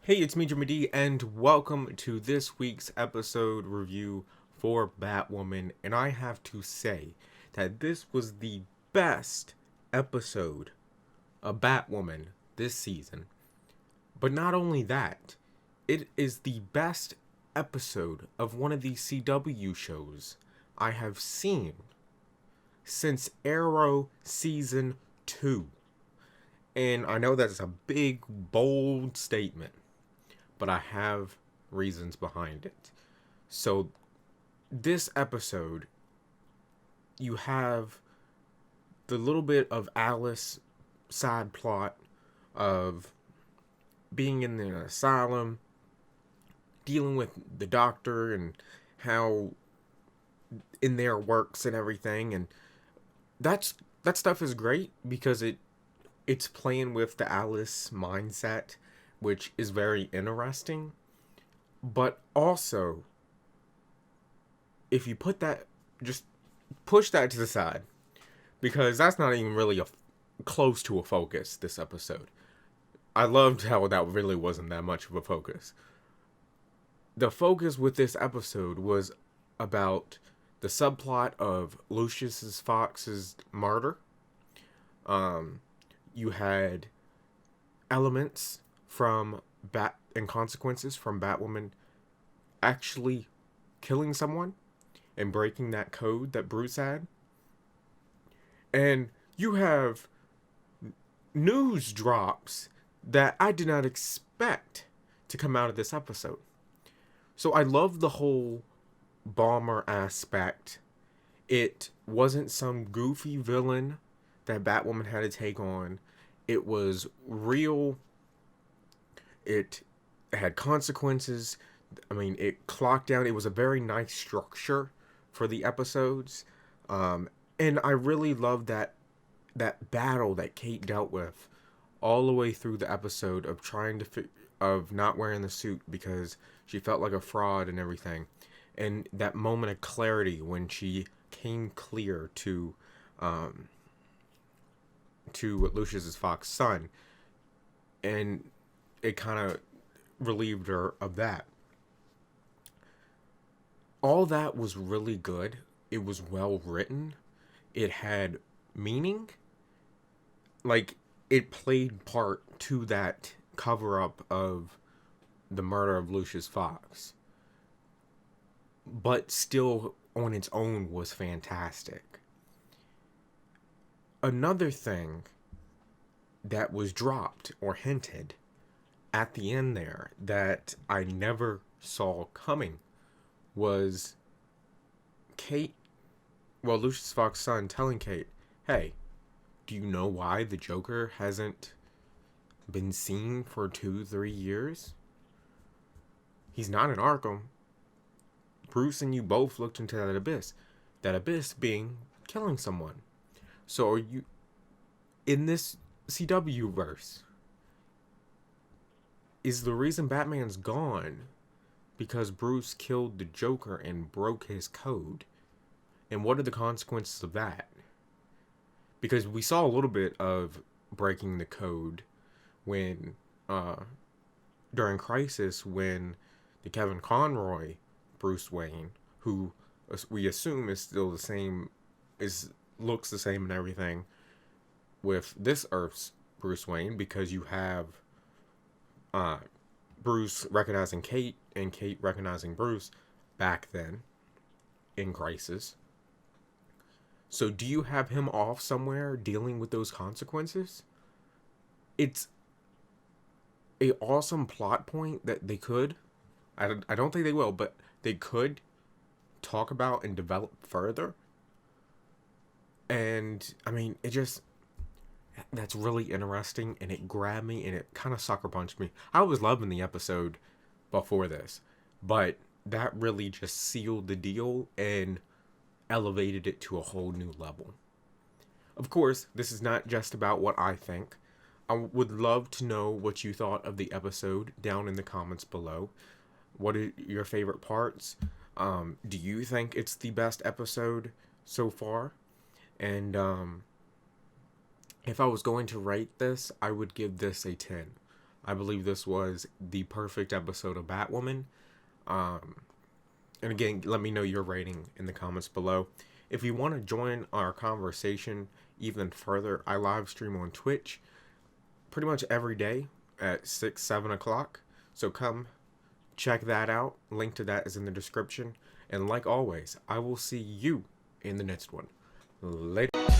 Hey, it's me, Jimmy D, and welcome to this week's episode review for Batwoman. And I have to say that this was the best episode of Batwoman this season. But not only that, it is the best episode of one of these CW shows I have seen since Arrow Season 2. And I know that's a big, bold statement, but I have reasons behind it. So, this episode, you have the little bit of Alice side plot of being in the asylum, dealing with the doctor and how in there works and everything, and that stuff is great because it's playing with the Alice mindset, which is very interesting. But also, if you put that, just push that to the side, because that's not even really close to a focus this episode. I loved how that really wasn't that much of a focus. The focus with this episode was about the subplot of Lucius Fox's murder. You had elements from Bat and consequences from Batwoman actually killing someone and breaking that code that Bruce had. And you have news drops that I did not expect to come out of this episode. So I love the whole bomber aspect. It wasn't some goofy villain that Batwoman had to take on. It was real. It had consequences. I mean, it clocked down. It was a very nice structure for the episodes. And I really loved that battle that Kate dealt with all the way through the episode of trying to of not wearing the suit because she felt like a fraud and everything. And that moment of clarity when she came clear to Lucius Fox's son, and it kind of relieved her of that. All that was really good. It was well written. It had meaning. Like, it played part to that cover up of the murder of Lucius Fox. But still, on its own, was fantastic. Another thing that was dropped or hinted at the end there that I never saw coming was Kate, well, Lucius Fox's son telling Kate, hey, do you know why the Joker hasn't been seen for 2-3 years? He's not in Arkham. Bruce and you both looked into that abyss. That abyss being killing someone. So are you, in this CW verse, is the reason Batman's gone because Bruce killed the Joker and broke his code? And what are the consequences of that? Because we saw a little bit of breaking the code when, during Crisis, when the Kevin Conroy Bruce Wayne, who we assume is still the same, looks the same and everything, with this Earth's Bruce Wayne, because you have Bruce recognizing Kate and Kate recognizing Bruce back then in Crisis. So do you have him off somewhere dealing with those consequences? It's a awesome plot point that they could, I don't think they will, but they could talk about and develop further. And I mean, that's really interesting, and it grabbed me and it kind of sucker punched me. I was loving the episode before this, but that really just sealed the deal and elevated it to a whole new level. Of course, this is not just about what I think. I would love to know what you thought of the episode down in the comments below. What are your favorite parts? Do you think it's the best episode so far? And if I was going to rate this, I would give this a 10. I believe this was the perfect episode of Batwoman. And again, let me know your rating in the comments below. If you want to join our conversation even further, I live stream on Twitch pretty much every day at 6, 7 o'clock. So come check that out. Link to that is in the description. And like always, I will see you in the next one. Later.